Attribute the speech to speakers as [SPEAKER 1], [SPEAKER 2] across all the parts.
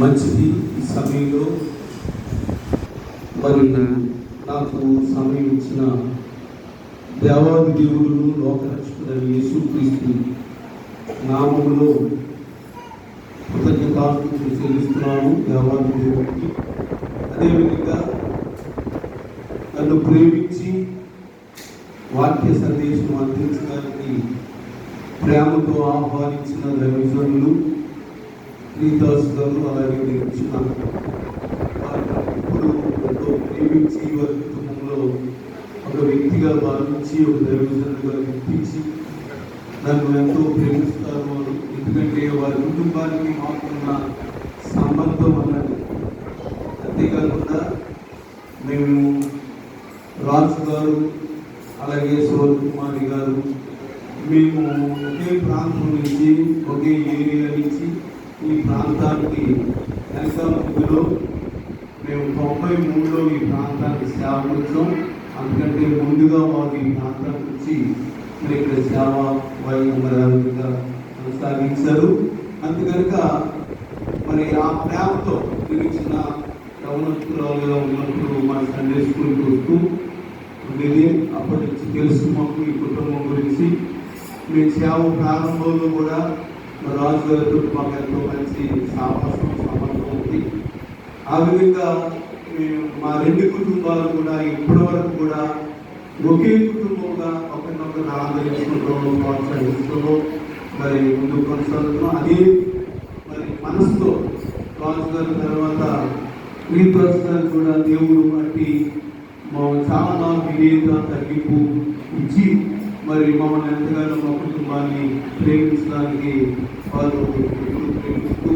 [SPEAKER 1] మంచిది. ఈ సమయంలో మరి నాకు సమయం ఇచ్చిన దేవాది దేవుడు లోకరక్షకుడైన యేసుక్రీస్తు నామములో కృతజ్ఞతాస్తుతులు చెల్లిస్తున్నాను దేవాది దేవుడికి. అదేవిధంగా నన్ను ప్రేమించి వాక్య సందేశం అందించడానికి ప్రేమతో ఆహ్వానించిన దైవజనులు శ్రీదాస్ గారు, అలాగే ఇప్పుడు ఎంతో ప్రేమించి వారి కుటుంబంలో ఒక వ్యక్తిగా భావించి ఒక దైవజనులుగా గుర్తించి నన్ను ఎంతో ప్రేమిస్తారు వారు. ఎందుకంటే వారి కుటుంబానికి మాకున్న సంబంధం అన్నది. అంతేకాకుండా మేము రాజు గారు అలాగే సువర్ణ కుమారి గారు మేము ఒకే ప్రాంతం నుంచి ఒకే ఏరియా నుంచి ఈ ప్రాంతానికి వెనక ముందులో మేము 93లో ఈ ప్రాంతానికి సేవ వచ్చాం. అందుకంటే ముందుగా వారు ఈ ప్రాంతానికి వచ్చి ఇక్కడ సేవ వైద్యంగా కొనసాగించారు. అందుకనుక మరి ఆ ప్రేమతో తిరిగిన యవనస్తురాలుగా ఉన్నప్పుడు మా సండే స్కూల్కి వస్తూ ఉండేది. అప్పటి నుంచి తెలుసు మాకు ఈ కుటుంబం గురించి. మీ సేవ ప్రారంభంలో కూడా రాజు గారితో మాకు ఎంతో మంచి సావాసం సంబంధం ఉంది. ఆ విధంగా మేము మా రెండు కుటుంబాలు కూడా ఇప్పటి వరకు కూడా ఒకే కుటుంబంగా ఒకరినొకరు ఆదరించుకుంటాము, ప్రోత్సహిస్తున్నాము, మరి ముందుకు కొనసాగుతున్నాం. అదే మరి మనసుతో రాజు గారి తర్వాత ఈ ప్రస్తుతానికి కూడా దేవుడు బట్టి చాలా విధేయత తగ్గింపు ఇచ్చి మరి మమ్మల్ని ఎంతగానో మా కుటుంబాన్ని ప్రేమించడానికి వారు ప్రేమిస్తూ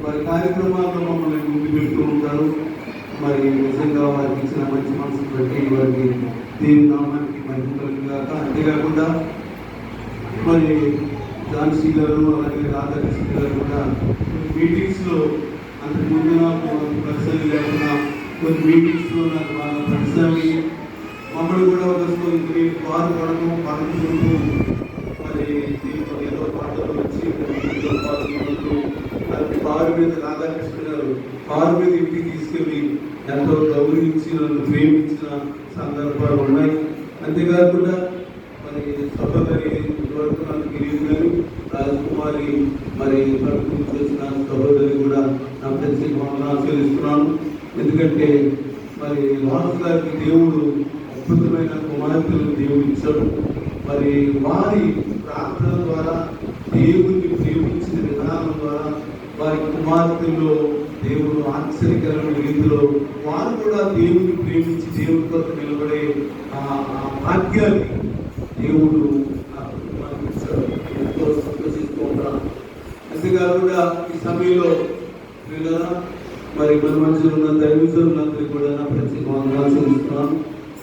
[SPEAKER 1] వారి కార్యక్రమాల్లో మమ్మల్ని ముందు పెడుతూ ఉంటారు. మరి నిజంగా వారికి ఇచ్చిన మంచి మనసు బట్టి వారికి దేవుని నామానికి మహిమ కలుగుగాక. అంతేకాకుండా మరి ఝాన్సీ గారు అలాగే రాధాకృష్ణ గారు కూడా మీటింగ్స్లో అంతకుముందు నాకు పరిచయం లేకుండా కొన్ని మీటింగ్స్లో నాకు బాగా పరిచయం మమ్మల్ని కూడా ఒక వారు పడము పడుకుంటూ మరి ఏదో పాటలు వచ్చి కారు మీద రాధాకృష్ణ గారు కారు మీద ఇంటికి తీసుకెళ్ళి ఎంతో గౌరవించి నన్ను ప్రేమించిన సందర్భాలు ఉన్నాయి. అంతేకాకుండా మరి సహోదరి వరకు నాకు తెలియదు కానీ రాజకుమారి మరి కడుపు నుంచి వచ్చిన సహోదరి కూడా నా ప్రత్యేక వందనాలు చెల్లిస్తున్నాను. ఎందుకంటే మరి రాజు గారికి దేవుడు అద్భుతమైన కుమార్తెలను దేవుడు ఇచ్చాడు. మరి వారి ప్రార్థన ద్వారా దేవుడిని ప్రేమించిన విధానం ద్వారా వారి కుమార్తెల్లో దేవుడు ఆశ్చర్యకరమైన రీతిలో వారు కూడా దేవుడిని ప్రేమించి దేవుడి కొరకు నిలబడే ఆ భాగ్యాన్ని దేవుడు ఇచ్చాడు. ఎంతో సంతోషిస్తూ ఉంటాను. అంతేకాకుండా ఈ సమయంలో మరి మన మధ్యలో ఉన్న దైవజనులందరికీ కూడా నా ప్రత్యేక వందనాలు చెల్లిస్తున్నాను.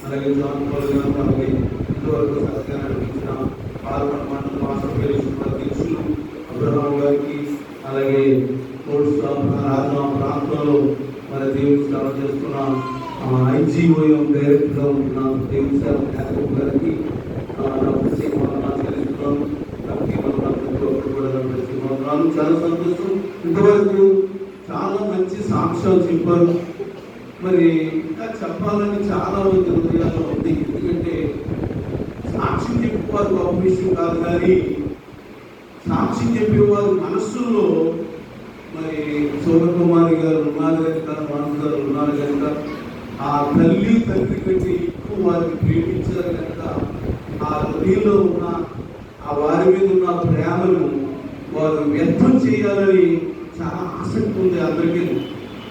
[SPEAKER 1] అలాగే జాన్ పాల్ గారు అలాగే ఇంతవరకు సత్యాన్ని నడిపించిన పాల్గొన మండల మాసపేశ్వర అధ్యక్షులు అబ్రహాం గారికి అలాగే కోర్టు స్టాఫ్ రాజా ప్రాంతంలో మరి దేవుని సేవ చేస్తున్న ఐజీఓఎం డైరెక్టర్గా ఉంటున్న దేవుని సేవ యాకబ్ గారికి నా ప్రత్యేక వందనాలు చెల్లిస్తున్నాను. ప్రతి కూడా నా ప్రత్యేక వందనాలు. చాలా సంతోషం. ఇంతవరకు చాలా మంచి సాక్ష్యాలు చెప్పారు. మరి ఇంకా చెప్పాలని చాలా మంది హృదయాల్లో ఉంది. ఎందుకంటే సాక్ష్యం చెప్పేవారు గొప్ప విషయం కాదు, కానీ సాక్ష్యం చెప్పేవారు మనస్సుల్లో మరి సూర్యకుమారి గారు ఉన్నారు కనుక మానసు గారు ఉన్నారు కనుక ఆ తల్లి తండ్రి కంటే ఎక్కువ వారిని ప్రేమించారు కనుక ఆ హృదయంలో ఉన్న ఆ వారి మీద ఉన్న ప్రేమను వారు వ్యక్తం చేయాలని చాలా ఆసక్తి ఉంది అందరికీ.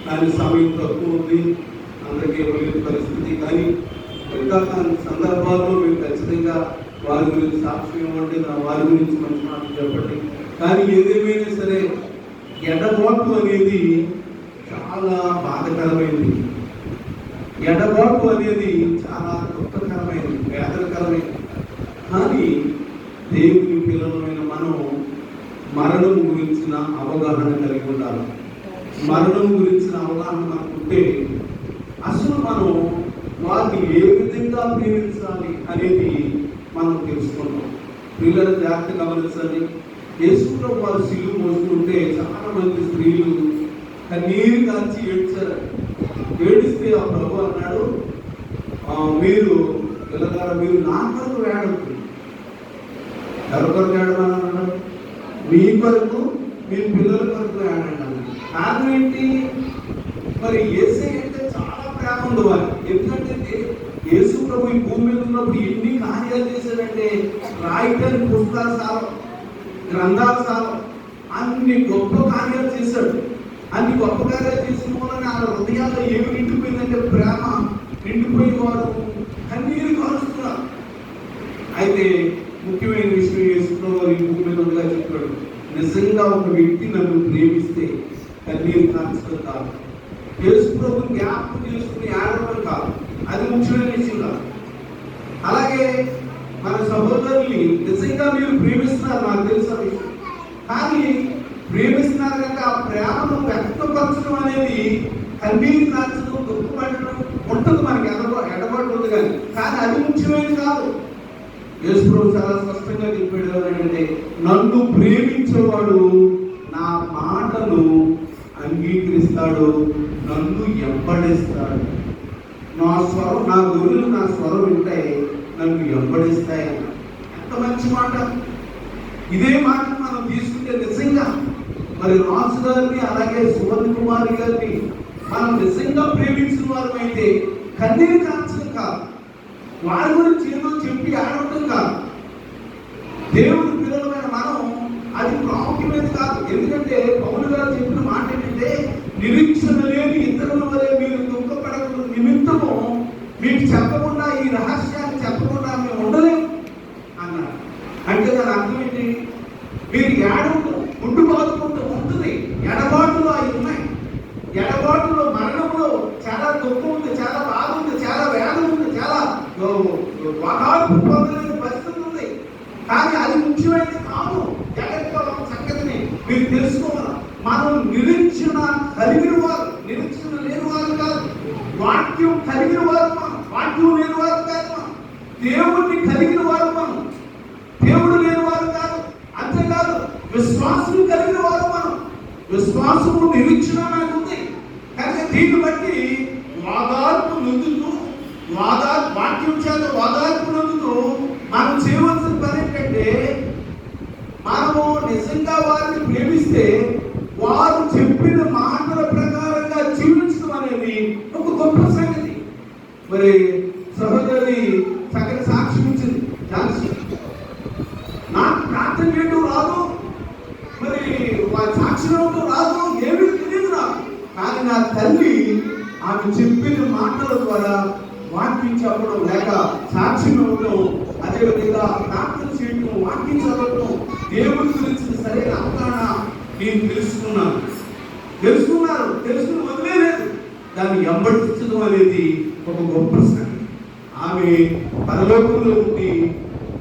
[SPEAKER 1] కానీ సమయం తక్కువ ఉంది, అందరికీ వెళ్ళే పరిస్థితి. కానీ ఇంకా సందర్భాల్లో మేము ఖచ్చితంగా వారి గురించి సాక్ష్యం ఇవ్వండి, నా వారి గురించి మంచి మాటలు చెప్పండి. కానీ ఏదేమైనా సరే ఎడబాటు అనేది చాలా బాధకరమైనది. ఎడబాటు అనేది చాలా దుఃఖకరమైనది, వేదనకరమైనది. కానీ దేవుని పిల్లలమైన మనం మరణం గురించిన అవగాహన కలిగి ఉండాలి. మరణం గురించిన అవగాహన మనకు ఉంటే అసలు మనం వారిని ఏ విధంగా ప్రేమించాలి అనేది మనం తెలుసుకున్నాం. పిల్లల జాగ్రత్త గమనించాలి. యేసులో వారు సిలువ మోస్తుంటే చాలా మంది స్త్రీలు కన్నీరు కాల్చి ఏడ్చారు. ఏడిస్తే ఆ ప్రభు అన్నాడు, మీరు పిల్లగారు మీరు నా కొరకు వేడద్దు. ఎవరి కొరకు వేడమని అన్నాడు? మీ కొరకు, మీ పిల్లల కొరకు వేడండి అన్నాడు. కారణం ఏంటి? మరి యేసయ్య అంటే చాలా ప్రేమ ఉంది వారు. ఎందుకంటే యేసు ప్రభు ఈ భూమి మీద ఉన్నప్పుడు ఎన్ని కార్యాలు చేశాడంటే రాయటానికి పుస్తకాలు సాలం, గ్రంథాలు సాలం, అన్ని గొప్ప కార్యాలు చేశాడు. అన్ని గొప్ప కార్యాలు చేసిన వలన ఆ హృదయాల్లో ఏమి నిండిపోయిందంటే ప్రేమ నిండిపోయిన వారు కన్నీరు కాలుస్తున్నారు. అయితే ముఖ్యమైన విషయం యేసుప్రభు ఈ భూమి మీద ఉండగా చెప్పాడు, నిజంగా ఒక వ్యక్తి నన్ను ప్రేమిస్తే కన్నీరు కాల్చడం కాదు, యేసుప్రభుని జ్ఞాపకం చేసుకుని ఆడడం కాదు, అది ముఖ్యమైన విషయం కాదు. అలాగే మన సహోదరుల్ని నిజంగా మీరు ప్రేమిస్తున్నారు, నాకు తెలిసిన విషయం. కానీ ప్రేమిస్తున్నారు కనుక ఆ ప్రేమను వ్యక్తపరచడం అనేది కన్నీరు కాల్చడం, దుఃఖపడడం ఉంటుంది. మనకి ఎడబాటు ఉంది కానీ అది ముఖ్యమైనది కాదు. యేసుప్రభు చాలా స్పష్టంగా చెప్పాడు ఏంటంటే, నన్ను ప్రేమించేవాడు నా మాటను అంగీకరిస్తాడు, నన్ను ఎంబడిస్తాడు. నా గొర్రెలు నా స్వరం వింటాయి, నన్ను ఎంబడిస్తాయి అన్న. ఎంత మంచి మాట! ఇదే మాటను మనం తీసుకుంటే నిజంగా మరి రాజు గారిని అలాగే సువర్ణ కుమారి గారిని మనం నిజంగా ప్రేమించిన వారు అయితే కన్నీరు కాల్చడం కాదు, వారి గురించి ఏదో చెప్పి ఆడటం కాదు. దేవుడి పిల్లలమైన మనం అది ప్రాముఖ్యమైనది కాదు. ఎందుకంటే పౌలు గారు చెప్పిన మాట ఏంటంటే, నిరీక్షణ లేని ఇతరుల వలె మీరు దుఃఖపడకుండా నిమిత్తము మీకు చెప్పకుండా, ఈ రహస్యాన్ని చెప్పకుండా మేము ఉండలేము అన్నారు. అంటే దాని అర్థం ఏంటి? మీరు ఏడుంటూ గుండు బాదుకుంటూ ఉంటుంది. ఎడబాటులో అవి ఉన్నాయి. ఎడబాటులో మరణంలో చాలా దుఃఖం ఉంది, చాలా బాధ ఉంది, చాలా వేదన ఉంది, చాలా వాదార్పు పొందలేని పరిస్థితి ఉంది. కానీ అది ముఖ్యమైనది కాదు. జాగ్రత్తగా సంగతిని మీరు తెలుసుకోవాలి. మనం నిరీక్షణ కలిగిన వారు, నిరీక్షణ లేని వారు కాదు. వాక్యం కలిగిన వారు మనం, వాక్యం లేని వారు కాదు. మనం దేవుడిని కలిగిన వారు, మనం దేవుడు లేని వారు కాదు. అంతేకాదు విశ్వాసం కలిగిన వారు మనం. విశ్వాసము నిరీక్షణ నాకు ఉంది. కనుక దీన్ని బట్టి వాదార్పు నొందుతూ, వాక్యం చేత వాదార్పు నొందుతూ మనం చేయవలసిన పని ఏంటంటే, మనము నిజంగా వారిని ప్రేమిస్తే వారు చెప్పిన మాటల ప్రకారంగా జీవించడం అనేది ఒక గొప్ప సంగతి. మరి సహోదరి సగం సాక్ష్యం ఇచ్చింది. నాకు ప్రార్థన చేయడం రాదు, మరి సాక్ష్యం రాదు, ఏమీ తెలియదు నాకు. కానీ నా తల్లి ఆమె చెప్పిన మాటల ద్వారా వాక్యం చెప్పడం, లేక సాక్ష్యం ఇవ్వడం, అదేవిధంగా ప్రార్థన చేయడం, వాక్యం చదవడం, దేవుడి గురించి సరైన అవగాహన నేను తెలుసుకుని వదిలేదు. దాన్ని ఎంబడించడం అనేది ఒక గొప్ప సంగతి. ఆమె పరలోకంలో ఉండి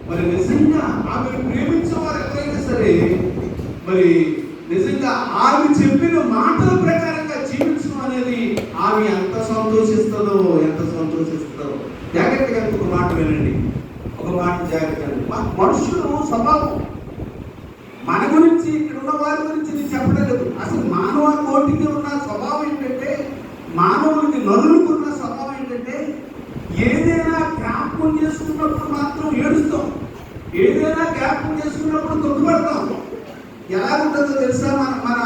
[SPEAKER 1] మరి నిజంగా ఆమెను ప్రేమించే వారు ఎవరైనా సరే మరి నిజంగా ఆమె చెప్పిన మాటల ప్రకారంగా జీవించడం అనేది ఆమె ఎంత సంతోషిస్తుందో. జాగ్రత్తగా ఒక మాట వినండి, ఒక మాట జాగ్రత్తగా. మనుషులు స్వభావం మన గురించి, ఇక్కడ ఉన్న వారి గురించి నేను చెప్పడం లేదు. అసలు మానవ కోటికి ఉన్న స్వభావం ఏంటంటే, మానవులకి నరులకు ఉన్న స్వభావం ఏంటంటే, ఏదైనా జ్ఞాపకం చేసుకున్నప్పుడు మాత్రం ఏడుస్తాం, ఏదైనా జ్ఞాపకం చేసుకున్నప్పుడు దుఃఖపడతాం. ఎలా ఉంటుందో తెలుసా? మన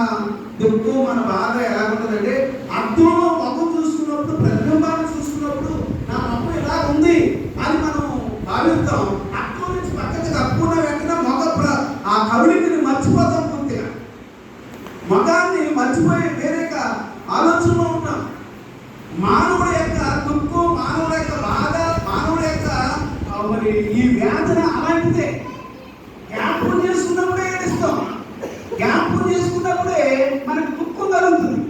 [SPEAKER 1] దుఃఖం, మన బాధ ఎలా ఉంటుందంటే, అర్థంలో ముఖం చూసుకున్నప్పుడు, ప్రతిబింబాన్ని చూసుకున్నప్పుడు నా ముఖం ఎలా ఉంది అని మనం భావిస్తాం. అర్థం నుంచి పక్కకి తప్పుకున్న వెంటనే ఆ కవిడిని మర్చిపోతాం. పూర్తిగా మగాన్ని మర్చిపోయి వేరేగా ఆలోచనలో ఉంటాం. మానవుడి యొక్క దుఃఖం, మానవుడి యొక్క బాధ, మానవుడి యొక్క మరి ఈ వేదన అలాంటిదే. జ్ఞాపకం చేసుకున్నప్పుడే ఏడుస్తాం, జ్ఞాపకం చేసుకున్నప్పుడే మనకు దుఃఖం కలుగుతుంది.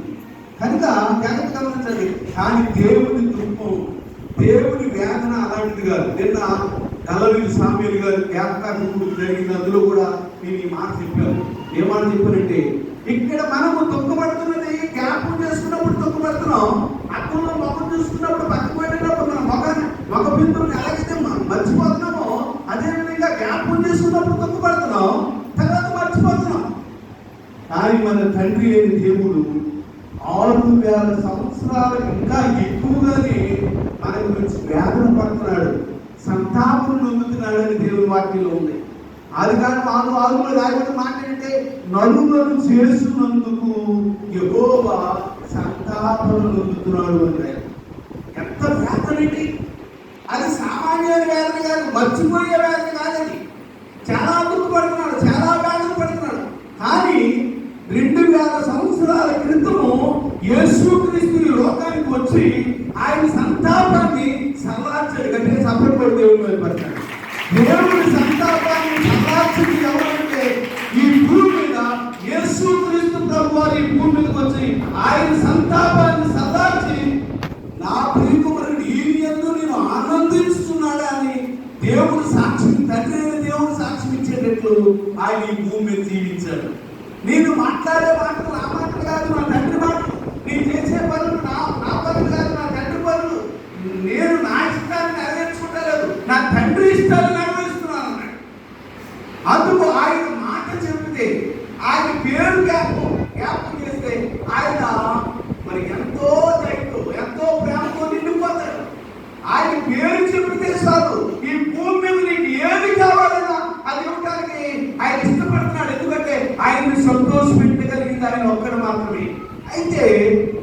[SPEAKER 1] కనుక జాగ్రత్త గమనించండి. కానీ దేవుని దుఃఖం, దేవుని వేదన అలాంటిది కాదు. నిన్న గలవీలు సామ్యూయల్ గారు జ్ఞాపకార్థం జరిగింది, అందులో కూడా నేను ఈ మాట చెప్పాను. ఏ మాట చెప్పానంటే, ఇక్కడ మనము దుఃఖపడుతున్నది జ్ఞాపకం చేసుకున్నప్పుడు దుఃఖపడుతున్నాం, అర్థంలో ముఖం చూసుకున్నప్పుడు పక్కపడేటప్పుడు మన మగ బిందువుని ఎలాగైతే మర్చిపోతున్నామో, అదేవిధంగా జ్ఞాపకం చేసుకున్నప్పుడు దుఃఖపడుతున్నాం, తర్వాత మర్చిపోతున్నాం. కానీ మన తండ్రి అయిన దేవుడు 6,000 సంవత్సరాలు ఇంకా ఎక్కువగానే మన గురించి వేదన పడుతున్నాడు, సంతాపం నొందుతున్నాడు అని దేవుని వాక్యంలో ఉంది. అది కానీ 6:6 రాయబడి మాట్లాడితే నలుగురు చేస్తున్నందుకు యెహోవా సంతాపం నొందుతున్నాడు అని. ఎంత వేదనండి! అది సామాన్య వేదన కాదు, మర్చిపోయే వేదన కాదని. చాలా దుఃఖపడుతున్నాడు, చాలా వేదన పడుతున్నాడు. కానీ 2000 సంవత్సరాల క్రితము యేసుక్రీస్తు ఈ లోకానికి వచ్చి ఆయన సంతాపాన్ని చల్లార్చాడు. గట్టిగా చప్పట్లు కొట్టి దేవుని మీద పడతాడు. దేవుడి సంతాపాన్ని చల్లార్చింది ఎవరంటే ఈ భూమి మీద యేసుక్రీస్తు ప్రభువారు ఈ భూమి మీదకి వచ్చి ఆయన సంతాపాన్ని చల్లార్చి నా ప్రియకుమారుడు ఈయన యందు నేను ఆనందిస్తున్నాడా అని దేవుడు సాక్ష్యం, తండ్రి అయిన దేవుడు సాక్ష్యం ఇచ్చేటట్లు ఆయన ఈ భూమి మీద జీవించాడు. నేను మాట్లాడే మాటలు నా మాటలు కాదు, నా తండ్రి మాటలు. నేను చేసే పనులు నా పనులు కాదు, నా తండ్రి పనులు. నేను నా ఇష్టాన్ని నెరవేర్చుకుంటలేదు, నా తండ్రి ఇష్టాన్ని నెరవేరుస్తున్నాను అన్నాడు. అందుకు ఆయన మాట చెబితే, ఆయన పేరు జ్ఞాపకం చేస్తే ఆయన మరి ఎంతో దయతో ఎంతో ప్రేమతో నిండిపోతాడు. ఆయన పేరు చెబితే చాలు ఈ భూమి మీద నీకు ఏది కావాలన్నా అది ఇవ్వడానికి ఆయన ఇష్టపడుతున్నాడు. ఎందుకంటే ఆయన్ని సంతోషపెట్టగలిగింది ఆయన ఒక్కడు మాత్రమే. అయితే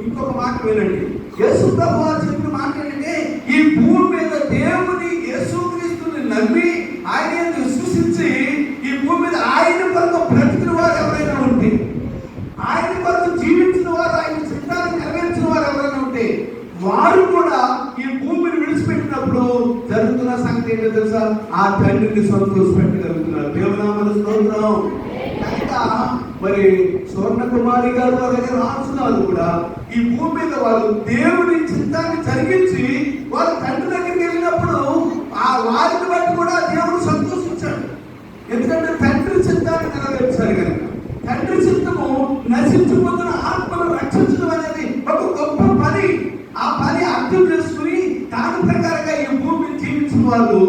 [SPEAKER 1] ఇంకొక మాట వినండి, యేసు ప్రభువారు చెప్పిన మాట ఏంటంటే ఈ భూమి మీద దేవుని యేసుక్రీస్తుని నమ్మి ఆయన విశ్వసించి ఈ భూమి మీద ఆయన కొరకు బ్రతికిన వారు ఎవరైనా ఉంటే, ఆయన కొరకు జీవించిన వారు, ఆయన చిత్తాన్ని నెరవేర్చిన వారు ఎవరైనా ఉంటే వారు కూడా ఈ భూమిని విడిచిపెట్టినప్పుడు జరుగుతున్న సంగతి ఏంటో తెలుసా? ఆ తండ్రిని సంతోషపెట్టగలుగుతున్నారు. దేవునామమున స్తోత్రం. కనుక మరి స్వర్ణకుమారి గారు అలాగే రాజుగారు కూడా ఈ భూమి మీద వాళ్ళు దేవుని చిత్తాన్ని జరిగించి వాళ్ళ తండ్రి దగ్గరికి వెళ్ళినప్పుడు ఆ వారిని బట్టి కూడా దేవుడు సంతోషించాడు. ఎందుకంటే తండ్రి చిత్తాన్ని నెరవేర్చారు కనుక. తండ్రి చిత్తము నశించిపోతున్న ఆత్మను రక్షించడం అనేది ఒక గొప్ప పని. ఆ పని అర్థం చేసుకుని దాని ప్రకారంగా ఈ భూమిని జీవించిన వాళ్ళు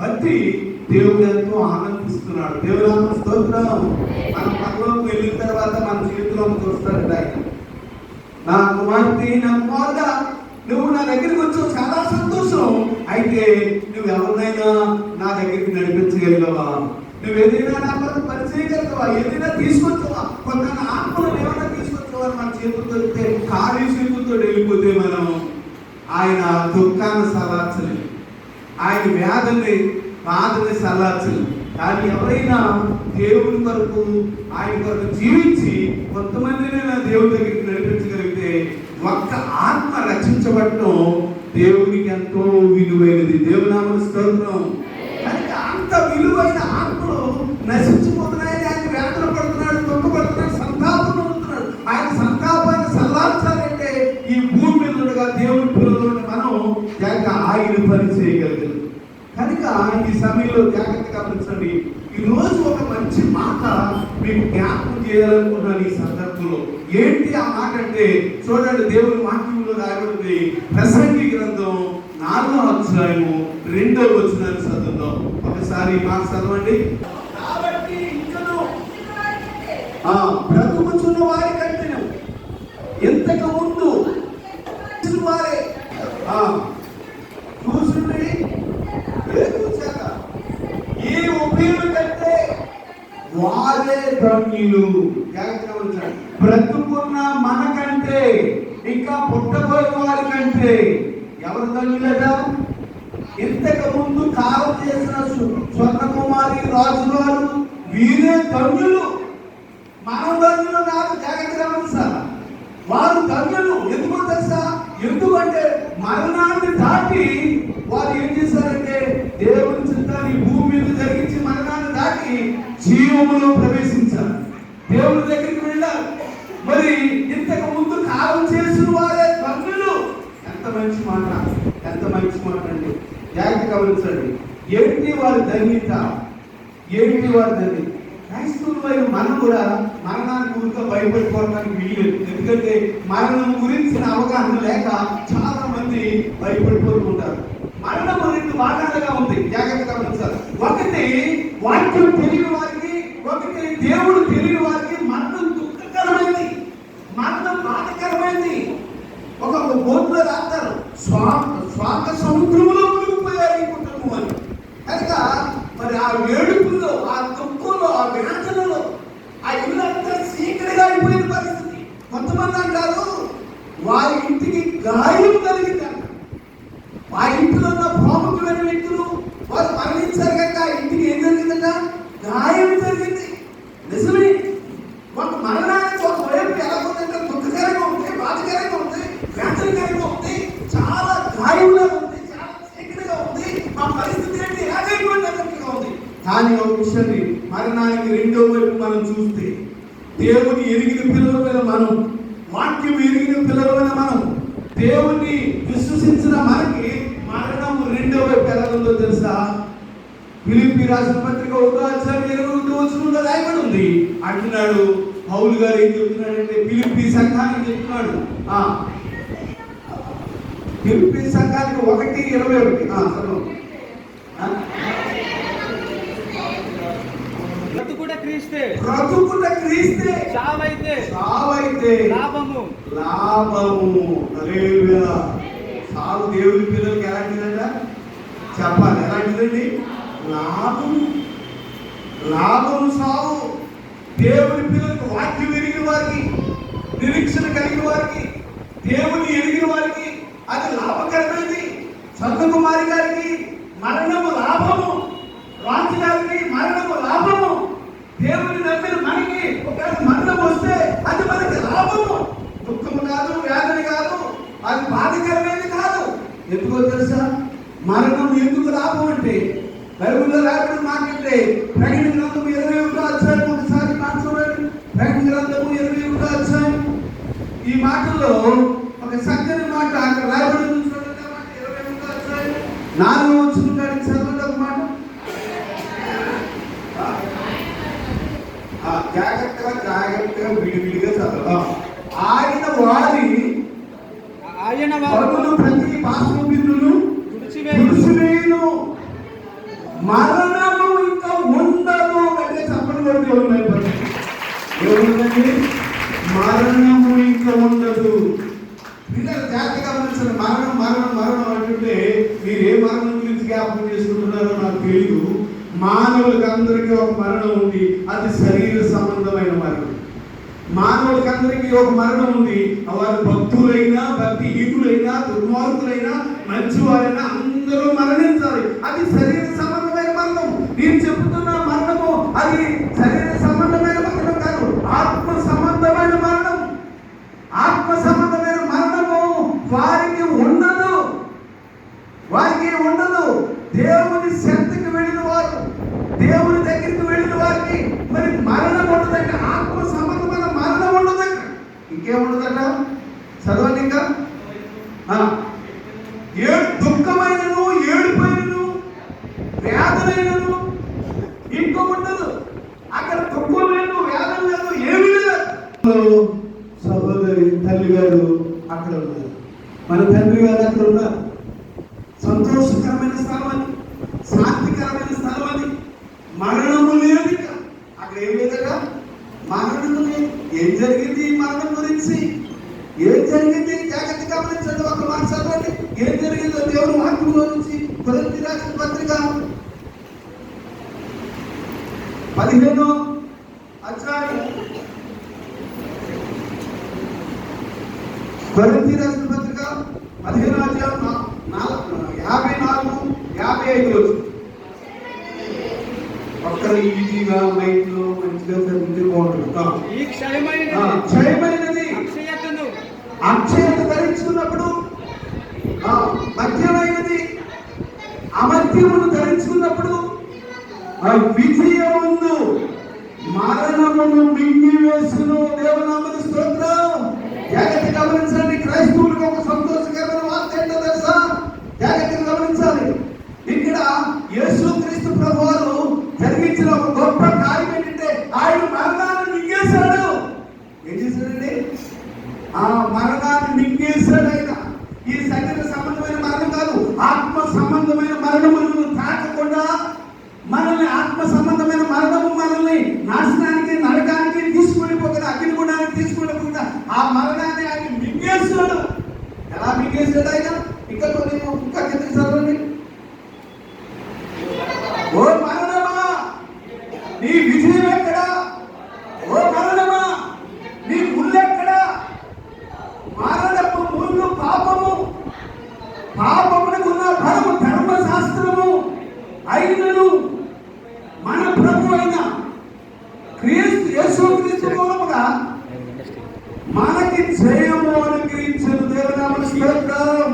[SPEAKER 1] బట్టి దేవుడు ఎంతో ఆనందిస్తున్నాడు. దేవుడు స్తోత్రం. మన పరలోకి వెళ్ళిన తర్వాత మన జీవితంలో చూస్తాడు ఆయన. నా కుమార్తె, నా కుమార్తె, నువ్వు నా దగ్గరికి వచ్చావు, చాలా సంతోషం. అయితే నువ్వు ఎవరినైనా నా దగ్గరికి నడిపించగలిగావా? నువ్వు ఏదైనా నా కొరకు పరిచయగలుగుతావా? ఏదైనా తీసుకొచ్చావా? కొంత ఆత్మను ఏమైనా తీసుకొచ్చావా? మన చేతులు దొరికితే ఖాళీ చేతులతో వెళ్ళిపోతే మనం ఆయన దుఃఖాన్ని సలార్చలేదు, ఆయన వ్యాధుల్ని బాధల్ని సలార్చలేదు. కానీ ఎవరైనా దేవుని కొరకు ఆయన కొరకు జీవించి కొంతమందిని నా దేవుడి దగ్గరికి నడిపించగలిగితే ఒక్క ఆత్మ రక్షించబడటం దేవునికి ఎంతో విలువైనది. దేవునామమున స్తోత్రం. కనుక అంత విలువైన ఆత్మలు నశించిపోతున్నాయని ఆయన వేదన పడుతున్నాడు, దుఃఖపడుతున్నాడు, సంతాపం పొందుతున్నాడు. ఆయన సంతాపాన్ని సల్లార్చాలంటే ఈ భూమి మీద ఉండగా దేవుని పిల్లలు మనం ఆయన పని చేయగలిగాం. కనుక ఈ సమయంలో జాగ్రత్తగా గమనించండి. ఈ రోజు ఒక మంచి మాట మీకు జ్ఞాపకం చేయాలనుకున్నాను ఈ సందర్భంలో. ఏంటి ఆ మాట అంటే చూడండి, దేవుని వాక్యంలో రాయబడింది. ప్రసంగి గ్రంథం 4వ అధ్యాయము 2వ వచనాన్ని చదువుదాం. ఒకసారి ఈ మాట చదవండి. కాబట్టి ఇంకను బ్రతుకుచున్న వారి కంటే ఇంతకు ముందు వారే చూసింది ఈ ఉపయోగం కంటే వారే ధన్యులు. బ్రతుకున్న మనకంటే ఇంకా పుట్టబోయే వారి కంటే ఎవరు ధన్యులట? ఇంతకు ముందు కాలం చేసిన స్వర్ణకుమారి రాజుగారు వీరే ధన్యులు. మనం ధన్యులు కాదు, జాగ్రత్తగా గమనించాలి. వారు ధన్యులు. ఎందుకో తెలుసా? ఎందుకంటే మరణాన్ని దాటి వారు ఏం చేశారంటే దేవుని చిత్తాన్ని భూమి మీద జరిగించి మరణాన్ని దాటి జీవములో ప్రవేశించారు, దేవుని దగ్గరికి వెళ్ళారు. మరి ఇంతకు ముందు కాలం చేసిన వారే ధన్యులు. ఎంత మంచి మాట, ఎంత మంచి మాట అండి. జాగ్రత్తగా గమనించండి. ఏంటి వారి ధన్యత? ఏంటి వారి ధన్యత? క్రైస్తవులైన మనం కూడా మరణానికి గురిగా భయపడిపోవడానికి వీలు. ఎందుకంటే మరణం గురించిన అవగాహన లేక చాలా మంది భయపడిపోతూ ఉంటారు. మరణం రెండు భాగాలుగా ఉంది, జాగ్రత్తగా గమనించాలి. ఒకటి వాక్యం తెలియని వారికి, ఒకటి దేవుడు తెలియని వారికి మరణం దుఃఖకరమైంది, మరణం బాధకరమైంది.
[SPEAKER 2] బోర్డులో రాస్తారు, స్వార్థ సముద్రంలో మునిగిపోయారు ఈ కుటుంబం అని. కనుక మరి ఆ వేడుకల్లో, ఆ దుఃఖంలో, ఆ వేదనలో ఆ ఇల్లంతా చీకటిగా అయిపోయిన పరిస్థితి. కొంతమంది అంటారు వారి ఇంటికి గాయం కలిగిందంట. ఆ ఇంటిలో ఉన్న ప్రాముఖ్యమైన వ్యక్తులు వారు మరణించారు కనుక ఆ ఇంటికి ఏం జరిగిందంట? గాయం జరిగింది. నిజమే, ఒక మరణానికి ఒక వైపు ఎలా ఉందంటే దుఃఖకరంగా ఉంది, బాధకరంగా ఉంది, వేదనకరంగా ఉంది, చాలా గాయంగా ఉంది, చాలా చీకటిగా ఉంది. ఆ పరిస్థితి ఏంటి? ఎలాగైపోయినట్టుగా ఉంది. కానీ ఒక విషయాన్ని, మరణానికి రెండో వైపు మనం చూస్తే, దేవుని ఎరిగిన పిల్లలమైన మనం, వాక్యం ఎరిగిన పిల్లలమైన మనం, దేవుణ్ణి విశ్వసించిన మనకి మరణం రెండో వైపు ఎలా ఉందో తెలుసా? ఫిలిప్పీ రాసిన పత్రిక 1:21 రాయబడి ఉంది. అంటున్నాడు పౌలు గారు, ఏం చెప్తున్నాడంటే ఫిలిప్పీ సంఘానికి చెప్తున్నాడు. ఫిలిప్పీ సంఘానికి 1:21
[SPEAKER 3] బ్రతుకుట క్రీస్తే, చావైతే లాభము.
[SPEAKER 2] హల్లెలూయా. సాగు దేవుని పిల్లలకి ఎలాంటిదంట చెప్పాలి. ఎలాంటిదండి? లాభము సాగు. దేవుని పిల్లలకు వాక్యం ఎరిగిన వారికి, నిరీక్షణ కలిగిన వారికి, దేవుని ఎరిగిన వారికి అది లాభకరమైనది. చంద్రకుమారి గారికి మరణము లాభము, రాజు గారికి మరణము లాభము. దేవుని నమ్మిన మనకి ఒకవేళ మరణం వస్తే అది మనకి లాభము. దుఃఖము కాదు, వేదన కాదు, అది బాధకరమైనది కాదు. ఎందుకో తెలుసా? మరణం ఎందుకు లాభం అంటే బైబిల్లో రాయబడిన మాకంటే ప్రకటన గ్రంథం 21వ అధ్యాయం ఒకసారి మాట చూడండి. ప్రకటన గ్రంథము 21వ అధ్యాయం. ఈ మాటల్లో ఒక చక్కని మాట అక్కడ రాయబడింది చూడండి. ఆ మాట 21వ అధ్యాయం 4వ వచనం కాడికి చదవండి ఒక మాట. జాగ్రత్తగా విడివిడిగా చదవ. ఆయన వారి ప్రతి పాపము బిందును తుడిచివేయును, మరణము ఇంకా ఉండదు. అంటే చెప్పండి, ఏముందండి? మరణము ఇంకా ఉండదు. పిల్లలు జాగ్రత్తగా గమనించండి. మరణం మరణం మరణం అంటుంటే మీరు ఏ మరణం గురించి జ్ఞాపకం చేసుకుంటున్నారో నాకు తెలియదు. మానవులకు అందరికీ ఒక మరణం ఉంది, అది శరీర సంబంధమైన మరణం. మానవులకు అందరికీ ఒక మరణం ఉంది. వారు భక్తులైనా, భక్తిహీనులైనా, దుర్మార్గులైనా, మంచివారైనా అందరూ మరణించాలి. అది శరీర సంబంధమైన మరణం. నేను చెబుతున్న మరణము అది శరీర సంబంధమైన మరణం కాదు, ఆత్మ సంబంధమైన మరణం. ఆత్మ సంబంధమైన మరణము వారికి ఉండదు, వారికి ఉండదు. దేవుని శక్తికి వెళ్ళిన వారు, దేవుని దగ్గరికి వెళ్ళిన వారికి మరి మరణం ఉండదంట. ఆత్మ సంబంధమైన మరణం ఉండదంట. ఇంకేముండదట? చదవండి. ఇంకా దుఃఖమైనను, ఏడుపైనను, వేదనైనను ఇంకో ఉండదు. అక్కడ దుఃఖం లేదు, వేదన లేదు, ఏమీ లేదు. సహోదరి తల్లి గారు అక్కడ ఉన్నారు, మన తండ్రి గారు అక్కడ ఉన్నారు. సంతోషకరమైన స్థలం అది, శాంతికరమైన స్థలం అది. మరణము లేదు. అక్కడ ఏం లేదట? మరణము లేదు. ఏం జరిగింది? మరణం గురించి ఏం జరిగింది? జాగ్రత్త గమనించండి. ఒక మాట చదవండి. ఏం జరిగిందో దేవుని వాక్యంలో నుంచి. కొరింథీ రాసిన పత్రిక 15వ అధ్యాయం. కొరింథీ రాసిన పత్రిక 15వ అధ్యాయం 54-55 రోజు. ఒక్కరు ఈజీగా మైండ్లో మంచిగా చదివితే బాగుంటుంది. క్షయమైనది అక్షయత ధరించుకున్నప్పుడు, మధ్యమైనది అమర్త్యమును ధరించుకున్నప్పుడు విజయముందు మరణమును మింగివేసును. దేవునామమునకు స్తోత్రం. జాగ్రత్త గమనించండి. క్రైస్తవులకు ఒక సంతోషకరమైన వార్త ఏంటో తెలుసా? జాగ్రత్తగా గమనించాలి. ఇక్కడ యేసుక్రీస్తు ప్రభువారు జరిగించిన ఒక గొప్ప కార్యం ఏంటంటే ఆయన మరణాన్ని మింగేశాడు. ఏం చేశాడండి? ఆ మరణాన్ని మింగేశాడు ఆయన. ఈ శరీర సంబంధమైన మరణం కాదు, ఆత్మ సంబంధమైన మరణములను తాకకుండా మనల్ని, ఆత్మ సంబంధమైన మరణము మనల్ని నాశనానికి, నరకానికి తీసుకుని పోకుండా, అగ్నిగుండానికి తీసుకుని పోకుండా ఆ మరణాన్ని ఆయన మింగేస్తాడు. ఎలా వేసాడు ఆయన. ఇంకా కొన్ని ఇంకా కిందకి చదవండి. ఓ మరణమా నీ విజయం ఎక్కడా? ఓ మరణమా నీ ముళ్ళెక్కడా? మరణపు ముళ్ళు పాపము, పాపమునకు ఉన్న ఫలము ధర్మశాస్త్రము అయినను మన ప్రభు అయిన క్రీస్తు యేసుక్రీస్తు మూలముగా మనకి జయము అనుగ్రహించిన దేవుని స్తోత్రం.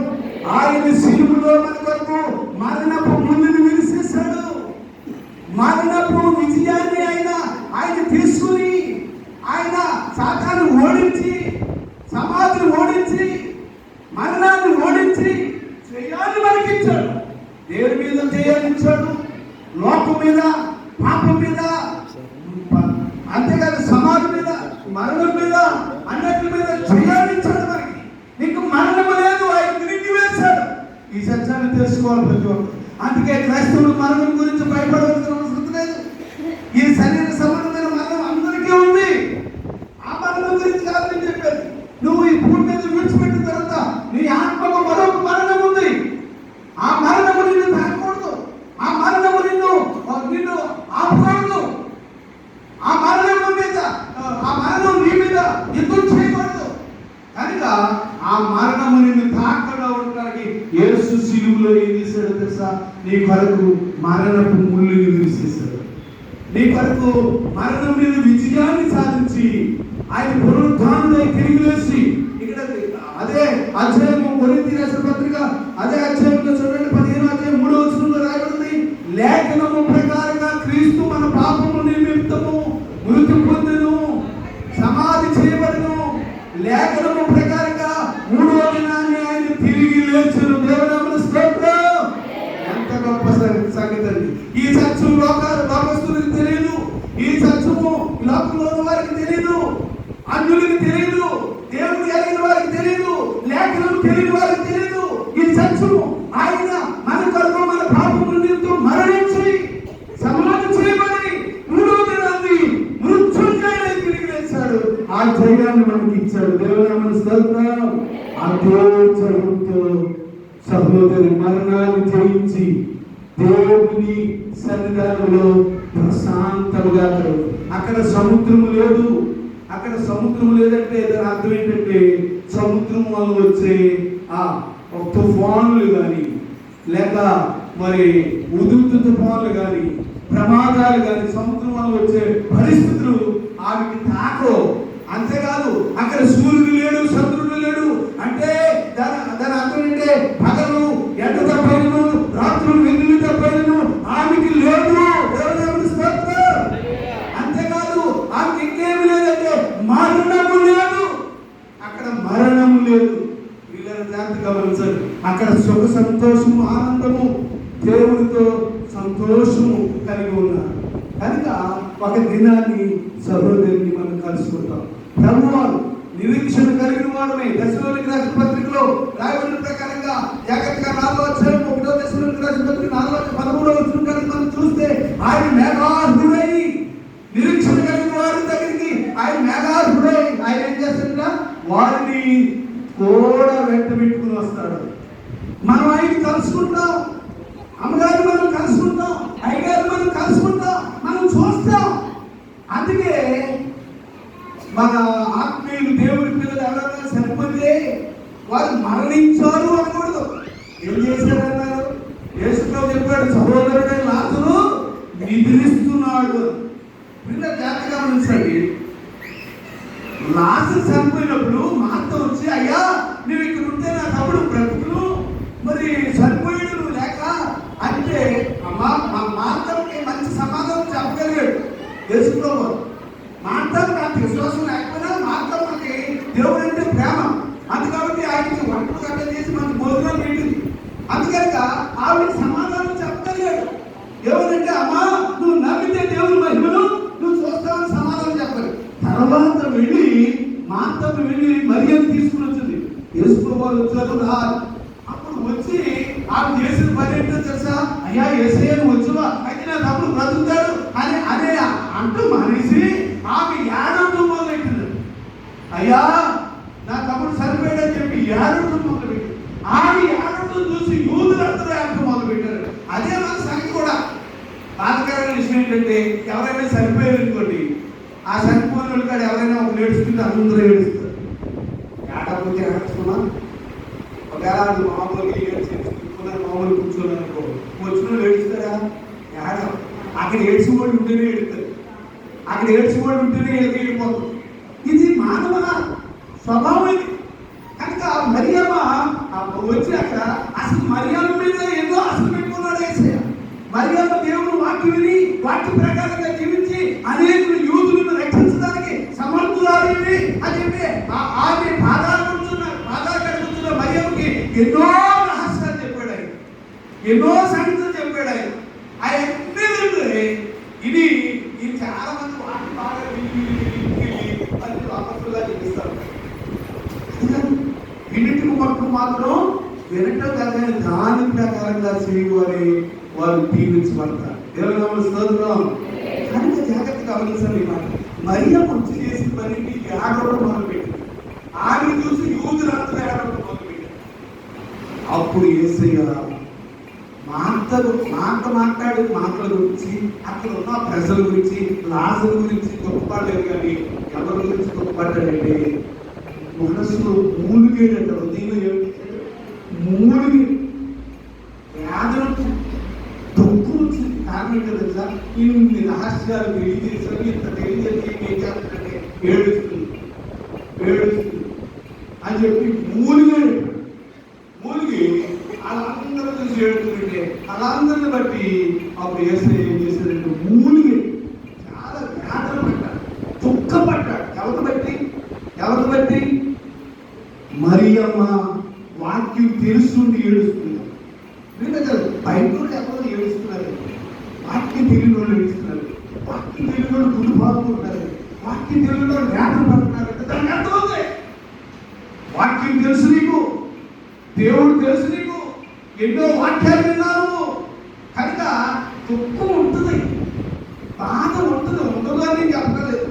[SPEAKER 2] ఆయన శిలువలో మన కొరకు మరణపు ముళ్ళుని విరిసేశాడు. మరణపు విజయాన్ని ఆయన తీసుకుని ఆయన సాతాను ఓడించి, సమాధిని ఓడించి, మరణాన్ని ఓడించి జయాన్ని మనకిచ్చాడు. దేవుని మీద జయాన్ని ఇచ్చాడు, లోకం మీద, పాపం మీద, అంతేకాదు సమాధి మీద, మరణం మీద, అన్నిటి మీద జయాన్ని ఇచ్చాడు మనకి. నీకు మరణం లేదు, ఆయన తిరిగి వేశాడు. ఈ సత్యాన్ని తెలుసుకోవాలి ప్రతి ఒక్కరు. అందుకే క్రైస్తవులు మరణం గురించి భయపడవలసిన అవసరం లేదు. ఈ శరీర సంబంధమైన మరణం అందరికీ ఉంది. ఆ మరణం గురించి కాదు నేను చెప్పేది. నువ్వు ఈ భూమి మీద విడిచిపెట్టిన తర్వాత నీ ఆత్మకు మరొక మరణం ఉంది. ఆ మరణము నిన్ను తాకూడదు. ఆ మరణము నిన్ను ఆపకూడదు. ఆ మరణం నీ మీద యుద్ధం చేయకూడదు. కనుక ఆ మరణము నిన్ను తాకకుండా ఉండడానికి యేసు శిలువలో ఏం చేశాడో తెలుసా? నీ కొరకు మరణపు ముళ్ళుని విరిసేశాడు. నీ కొరకు మరణం మీద విజయాన్ని సాధించి ఆయన పునరుద్ధానుడై తిరిగి లేచి ఇక్కడ అదే అధ్యాయము కొరింథీ రాసిన పత్రిక అదే అధ్యాయంలో చూడండి, 15వ అధ్యాయం 3వ వచనంలో రాయబడింది, లేఖనము ప్రకారంగా క్రీస్తు మన పాపము నిమిత్తము మృతి పొందెను, సమాధి చేయబడెను, లేఖనము ప్రకారంగా 3వ దినాన్ని ఆయన తిరిగి లేచెను. దేవుని స్తోత్రం. ఎంత గొప్ప సంగతి అండి. ఈ సత్యం లోకస్తులకు తెలియదు. ఈ సత్యము లోకంలో వారికి తెలియదు, అన్యులకు తెలియదు, దేవుడు ఎరిగిన వారికి తెలియదు, లేఖనం తెలియని వారికి తెలియదు. ఈ సత్యము ఆయన మన కొరకు మన పాపముల నిమిత్తం మరణించి సమాధి చేయబడి 3వ దినాన్ని మృత్యుంజయుడై తిరిగి లేచాడు. ఆ జయాన్ని మనకి ఇచ్చాడు. దేవుని స్తోత్రం. అదే జయంతో సహోదరి మరణాన్ని జయించి దేవుని సన్నిధానంలో ప్రశాంతంగా అక్కడ సముద్రము లేదు. అక్కడ సముద్రం లేదంటే దాని అర్థం ఏంటంటే సముద్రం వల్ల వచ్చే తుఫానులు కానీ, లేక మరి ఉధృత తుఫానులు కానీ, ప్రమాదాలు కానీ, సముద్రం వల్ల వచ్చే పరిస్థితులు ఆమెకి తాకో. అంతేకాదు అక్కడ సూర్యుడు లేడు, చంద్రుడు లేడు. అంటే దాని అర్థం ఏంటంటే పగలు ఎండ తప్పైనను, రాత్రులు వెన్నులు తప్పైనను ఆమెకి లేదు. అంతేకాదు ఆమెకి ఇంకేమి లేదంటే మరణము లేదు. అక్కడ మరణము లేదు. వీళ్ళని జాగ్రత్త గమనించండి. అక్కడ సుఖ సంతోషము, ఆనందము, దేవుడితో సంతోషము కలిగి ఉన్నారు. కనుక ఒక దినాన్ని సహోదరుని మనం కలుసుకుంటాం. ప్రభువారు నిరీక్షణ కలిగిన వాడమే. దశలోనికి రాసిన పత్రికలో రాయబడిన ప్రకారంగా జాగ్రత్తగా 4వ అధ్యాయం 1వ దశలోనికి రాసిన పత్రిక 13వ వచనం కనుక మనం చూస్తే ఆయన మేఘార్హుడై నిరీక్షణ కలిగిన వారి దగ్గరికి ఆయన మేఘార్హుడై ఆయన ఏం చేస్తాడంట? వారిని కూడా వెంట పెట్టుకుని వస్తాడు. మనం ఆయన కలుసుకుంటాం, అమ్మగారిని మనం కలుసుకుంటాం, అయ్యగారిని మనం కలుసుకుంటాం, మనం చూస్తాం. అందుకే మన ఆత్మీయులు దేవుడి పిల్లలు ఎవరైనా సరిపోతే వారు మరణించారు అనకూడదు. ఏం చేశారన్నారు? యేసుప్రభు చెప్పాడు, సహోదరుడైన లాజరు నిద్రిస్తున్నాడు. వీళ్ళ జాగ్రత్తగా గమనించండి. లాజరు చనిపోయినప్పుడు మార్త వచ్చి, అయ్యా నువ్వు ఇక్కడ ఉంటే నా తమ్ముడు బ్రతుకును, మరి చనిపోయాడు నువ్వు లేక అంటే మార్తకి మంచి సమాధానం చెప్పగలిగాడు యేసుప్రభు. మార్తకు నాకు విశ్వాసం లేకపోయినా మార్తకి దేవుడు అంటే ప్రేమ. అందుకని ఆయనకి వంటలు గట్ట చేసి మంచి భోజనాలు పెట్టింది. అందుకనుక ఆవిడ సమాధానం చెప్పగలిగాడు. ఏమంటే అమ్మా నువ్వు నమ్మితే దేవుని మహిమను నువ్వు చూస్తావని సమాధానం చెప్పాలి. తర్వాత వెళ్ళి మార్తను వెళ్ళి మరియను తీసుకుని వచ్చింది. యేసుప్రభువు వచ్చారు రా. అప్పుడు వచ్చి ఆమె చేసిన పని ఏంటో తెలుసా? అయ్యా యేసయ్యను వచ్చువా, అయితే నా తమ్ముడు బ్రతుకుతాడు అని అదే అంటూ మానేసి ఆమె ఏడవడం మొదలెట్టింది. అయ్యా నా తమ్ముడు చనిపోయాడని చెప్పి ఏడవడం మొదలుపెట్టింది. ఆమె ఏడవడం చూసి యూదులందరూ ఏడవడం మొదలు పెట్టారు. అదే మన సంగతి కూడా. బాధకరమైన విషయం ఏంటంటే ఎవరైనా చనిపోయారు అనుకోండి, ఆ చనిపోయిన వాళ్ళు కాడ ఎవరైనా ఒక ఏడుస్తుంటే అందరూ ఏడుస్తారు. ఏడకపోతే ఏడుస్తున్నా ఒకవేళ అది మామూలుగా ఏడ్చుకున్నారు, మామూలు కూర్చోన్నారు అనుకో, వచ్చిన వాళ్ళు ఏడుస్తారా? ఏడ అక్కడ ఏడ్చుకోండి ఉంటేనే ఏడుస్తారు, అక్కడ ఏడ్చుకోండి ఉంటేనే వెళ్ళిపోతుంది. ఇది మానవ స్వభావం. ఇది కనుక మరియమ్మ వచ్చాక అసలు మరియమ్మ మీద ఏదో అసలు పెట్టుకున్నాడు యేసయ్య. మరియమ్మ దేవుడు వాక్యం విని వాక్య ప్రకారంగా జీవించి అనేకులు యూదులను రక్షించడానికి సమర్థురాలివి అని చెప్పి ఆమె పాదాలు కడుగుతున్న మరియమ్మకి ఎన్నో రహస్యాలు చెప్పాడు ఆయన, ఎన్నో సంగతులు చెప్పాడు ఆయన. ఆయన ఇది చాలా మంది వాటి బాగా అపస్తులుగా చూపిస్తారు. వినటకు మట్టుకు మాత్రం వినటం కదా దాని ప్రకారంగా చేయని వాళ్ళు దీవించబడతారు. దేవుని నామమున స్తోత్రం. కనుక జాగ్రత్తగా గమనించండి ఈ మాట. మరియమ్మ వచ్చి చేసిన పనికి ఏడవడం మొదలుపెట్టింది. ఆమె చూసి యూదులందరూ ఏడవడం మొదలుపెట్టారు. అప్పుడు యేసయ్య మాట్లాడే మాటల గురించి, అక్కడ ఉన్న ప్రజల గురించి, లాజరు గురించి గొప్పపడలేదు. కానీ ఎవరి గురించి గొప్పపడ్డాడంటే మనసులో మూలిగేటంట, హృదయంలో మూలిగి వేదన దుఃఖం వచ్చింది. కారణం కదా ఇన్ని రహస్యాలు తెలియజేసారు, ఇంత తెలియజేసి ఏం చేస్తుందంటే ఏడుస్తుంది అని చెప్పి మూలిగాడు. మూలిగి వాళ్ళందరూ చూసి ఏడుతుంటే వాళ్ళందరిని బట్టి అప్పుడు యేసయ్య ఏం చేశాడంటే మూలిగి చాలా వేదన పడ్డాడు, దుఃఖపడ్డాడు. ఎవరిని బట్టి? మరియమ్మ వాక్యం తెలుసుండి ఏడుస్తుంది. బయట ఎవరు ఏడుస్తున్నారు? వాక్యం తెలియని వాళ్ళు ఏడుస్తున్నారు, వాక్యం తెలియని వాళ్ళు గుడి బాగుంటున్నారు, వాక్యం తెలియని వాళ్ళు వేదన పడుతున్నారు. దానికి అర్థం ఉంది. వాక్యం తెలుసు నీకు, దేవుడు తెలుసు నీకు, ఎన్నో వాక్యాలు విన్నాను కనుక దుఃఖం ఉంటుంది, బాధ ఉంటుంది. ఉండదని చెప్పలేదు,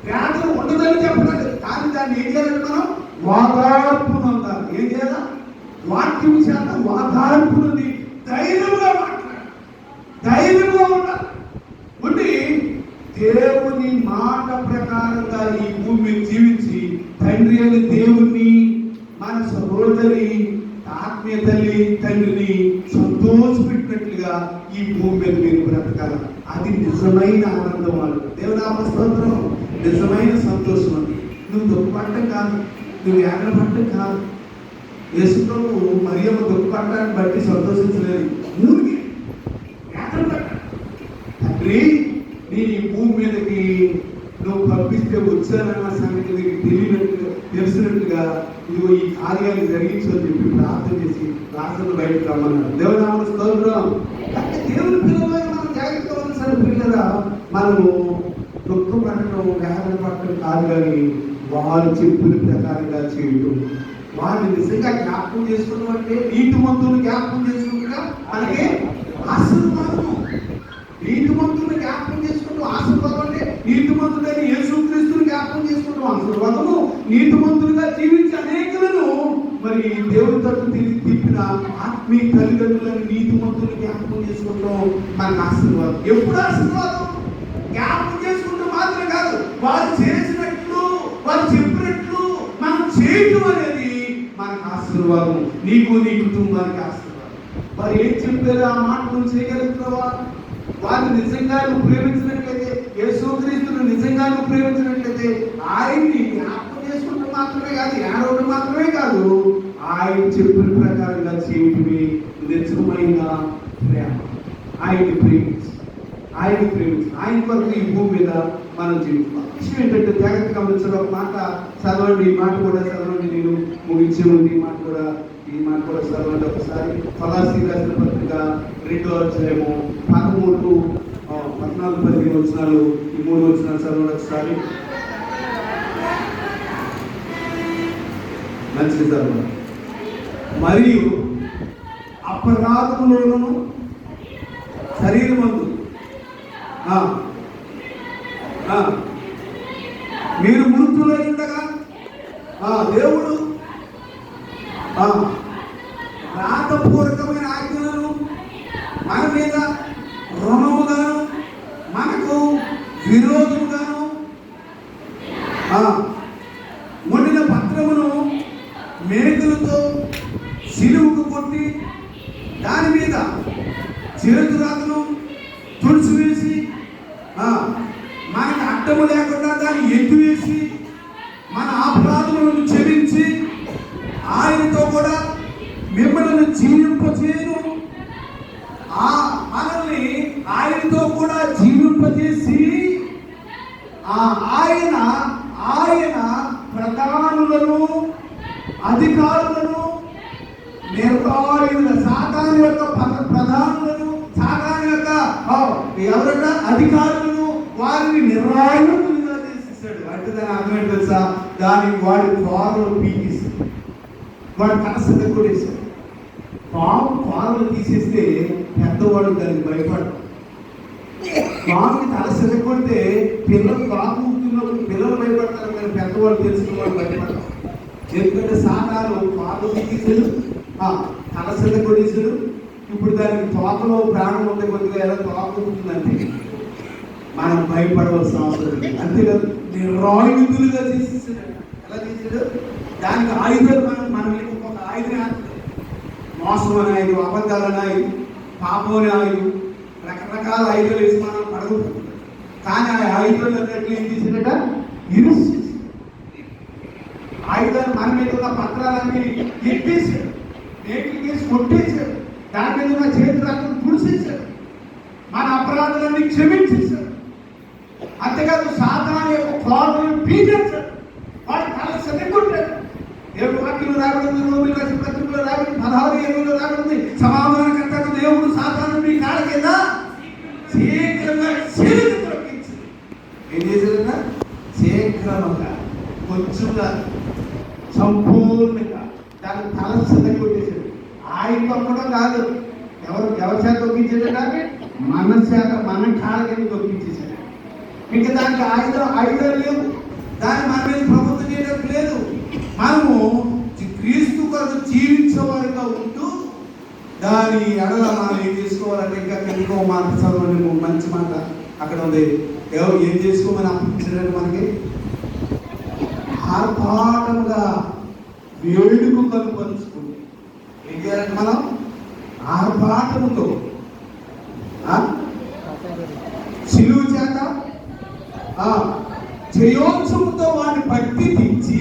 [SPEAKER 2] వేదన ఉండదని చెప్పలేదు. కానీ దాన్ని ఏం చేయాలంటే మనం వాదార్పు ఉండాలి. ఏం చేయాలా? వాక్యం చేత వాదార్పు నుండి ధైర్యంగా మాట్లాడాలి, ధైర్యంగా ఉండాలి. ఉండి దేవుని మాట ప్రకారంగా ఈ భూమి మీద జీవించి తండ్రి అని దేవుణ్ణి, మన సహోదరి ఆత్మీయ తల్లి తండ్రిని సంతోషపెట్టినట్లుగా ఈ భూమి మీద మీరు బ్రతకాలి. అది నిజమైన ఆనందం. వాళ్ళు దేవునామ స్తోత్రం. నిజమైన సంతోషం అది. నువ్వు దుఃఖపడటం కాదు, నువ్వు వేదన పడటం కాదు. యేసు ప్రభు మరియమ్మ దుఃఖపడటాన్ని బట్టి సంతోషించలేదు, ఊరికి వేదన పడ్డాడు. తండ్రి నీ భూమి మీదకి నువ్వు పంపిస్తే వచ్చానన్న సంగతి నీకు తెలిసినట్టుగా ఇదిగో ఈ కార్యాలు జరిగించని చెప్పి ప్రార్థన చేసి రాష్ట్రంలో బయటకు రమ్మన్నాడు. దేవునామ స్తోత్రం. అంటే దేవుని పిల్లలై మనం జాగ్రత్త పిల్లరా, మనము దుఃఖపడటం వేదన పడటం కాదు, కానీ వారు చెప్పిన ప్రకారంగా చేయటం. వారిని నిజంగా జ్ఞాపకం చేసుకోవడం అంటే నీతిమంతులు జ్ఞాపకం చేసుకుంటా అలాగే ఆశీర్వాదము. నీతిమంతులను జ్ఞాపకం చేసుకుంటూ ఆశీర్వాదం అంటే నీతిమంతుడైన యేసుక్రీస్తుని జ్ఞాపకం చేసుకుంటాం ఆశీర్వాదము. నీతిమంతులుగా జీవించి అనేకులను మరి దేవుని తట్టు తిప్పిన ఆత్మీయ తల్లిదండ్రులను నీతిమంతులు జ్ఞాపకం చేసుకుంటాం మనకు ఆశీర్వాదం. ఎప్పుడు ఆశీర్వాదం? జ్ఞాపకం చేసుకుంటూ మాత్రం కాదు, వారు చేసినట్లు వారు చెప్పినట్లు మనం చేయటం అనేది మనకు ఆశీర్వాదం. నీకు నీ కుటుంబానికి ఆశీర్వాదం. వారు ఏం చెప్పారు ఆ మాట నువ్వు చేయగలుగుతున్నావా? వారిని నిజంగా నువ్వు ప్రేమించినట్లయితే, యేసుక్రీస్తును నిజంగా నువ్వు ప్రేమించినట్లయితే ఆయన్ని జ్ఞాపకం చేసుకుంటూ మాత్రమే కాదు, ఏడవడం మాత్రమే కాదు, ఆయన చెప్పిన ప్రకారంగా చేయటమే నిజమైన ప్రేమ. ఆయన్ని ప్రేమించి ఆయన కొరకు ఈ భూమి మీద మనం జీవిస్తాం. విషయం ఏంటంటే జాగ్రత్తగా గమనించడం. ఒక మాట చదవండి, ఈ మాట కూడా చదవండి. నేను ముగించే ముందు ఈ మాట కూడా చదవండి ఒకసారి. కొలస్సీయులకు రాసిన పత్రిక 2వ అధ్యాయము 13, 14, 15 వచనాలు, ఈ 3 వచనాలు చదవండి ఒకసారి. మంచిది చదవండి. మరియు అపరాధములోను శరీరమందు మీరు మృతులై ఉండగా దేవుడు రాతపూర్వకమైన ఆజ్ఞలను మన మీద రుణముగాను మనకు విరోధముగాను వండిన పత్రమును మేకులతో సిలువుకు కొట్టి దాని మీద చేతురాతను తుడిచివేసి మనకి అడ్డము లేకుండా దాన్ని ఎత్తివేసి మన అపరాధములను క్షమించి ఆయనతో కూడా మిమ్మల్ని జీవింపచేయను, మనల్ని ఆయనతో కూడా జీవింపజేసి ఆయన ప్రధానులను అధికారులను నిర్ణాయుల సాతాను యొక్క ప్రధానులను సాతాను యొక్క ఎవరైనా అధికారులను వారిని నిర్ణాయులుగా చేసేసాడు. అంటే దాని అర్థం ఏంటి తెలుసా? దానికి వాడి పాలు పీకేసాడు, వాడు కనసత కొట్టేశాడు. పాలు తీసేస్తే పెద్దవాడు దానికి భయపడ్డాడు. పాముకి తల సెదకొడితే పిల్లలు కాపుతున్నప్పుడు పిల్లలు భయపడతారు, కానీ పెద్దవాళ్ళు తెలుసుకున్న వాళ్ళు భయపడతారు. ఎందుకంటే సాతాను పాలు తీసేసాడు, తల సెదకొడేసాడు. ఇప్పుడు దానికి తోకలో ప్రాణం ఉండే కొద్దిగా ఎలా తోక ఉంటుందంటే మనం భయపడవలసిన అవసరం లేదు. అంతేకాదు నిరాయుధులుగా చేసేసాడు. ఎలా చేసాడు? దానికి ఆయుధాలు మనం ఒక ఆయుధం, మోసం అనే ఆయుధం, అబద్ధాలు అనే ఆయుధం, పాపం అనే ఆయుధం, రకరకాల ఆయుధాలు వేసి మనం పడగొట్టుకుంటాం. కానీ ఆ ఆయుధాలు అన్నట్లు ఏం చేసినట ఇరుసు ఆయుధాలు మన మీద ఉన్న పత్రాలన్నీ ఎత్తేసాడు, మేకులు వేసి కొట్టేశాడు, దాని మీద ఉన్న చేతి రక్తం పుడిసేశాడు, మన అపరాధాలన్నీ క్షమించేశాడు. అంతేకాదు సాతాను యొక్క కోటను పీకేశాడు, వాడి తల సెదకొట్టాడు. దేవుడు వాక్యంలో రాబడింది, రోమిల పత్రికలో రాబడింది, 16:7 రాబడింది, సమాధానకర్తకు దేవుడు సాతాను మీ కాళ్ళ కింద శీఘ్రంగా చెరుకు తొలగించి ఏం చేశాడన్నా? శీఘ్రంగా, కొంచెంగా, సంపూర్ణంగా దాని తల సెదకొట్టేశాడు. ఆయన తొక్కడం కాదు, ఎవరి చేత తొక్కించేట? మన చేత, మన కాళ్ళ కింద తొక్కించేశాడు. ఇంకా దానికి ఆయుధాలు లేవు, దాన్ని మన మీద ప్రభుత్వం చేయడం లేదు. మనము క్రీస్తు కొరకు జీవించేవారిగా ఉంటూ దాని ఎడల మనం ఏం చేసుకోవాలంటే ఇంకా ఇంకో మాట చదవండి, మంచి మాట అక్కడ ఉంది. ఏం చేసుకోమని అప్పించారంటే మనకి ఆర్భాటంగా వేడుకు కనుపరుచుకుంది. ఏం చేయాలంటే మనం ఆర్భాటముతో సిలువ చేత జయోత్సవంతో వాడిని పట్టి తెచ్చి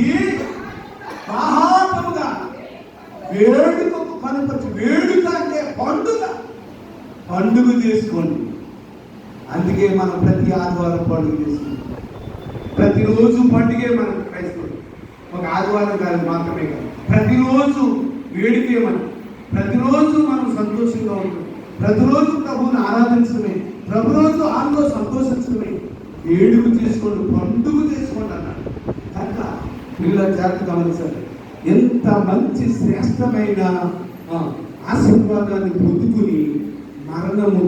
[SPEAKER 2] మహాత్ముగా వేడుకకు కనుపరిచి, వేడుక అంటే పండుగ చేసుకోండి. అందుకే మనం ప్రతి ఆదివారం పండుగ చేసుకుంటాం. ప్రతిరోజు పండుగే మనం క్రైస్తవులు. ఒక ఆదివారం కాదు మాత్రమే కాదు, ప్రతిరోజు వేడుకే మనం. ప్రతిరోజు మనం సంతోషంగా ఉంటాం, ప్రతిరోజు ప్రభువుని ఆరాధించడమే, ప్రతిరోజు ఆయనలో సంతోషించడమే. వేడుక చేసుకోండి, పండుగ చేసుకోండి అన్నాడు. కనుక పిల్లల జాగ్రత్త గమనించాలి. ఎంత మంచి శ్రేష్టమైన ఆశీర్వాదాన్ని పొందుకుని మరణము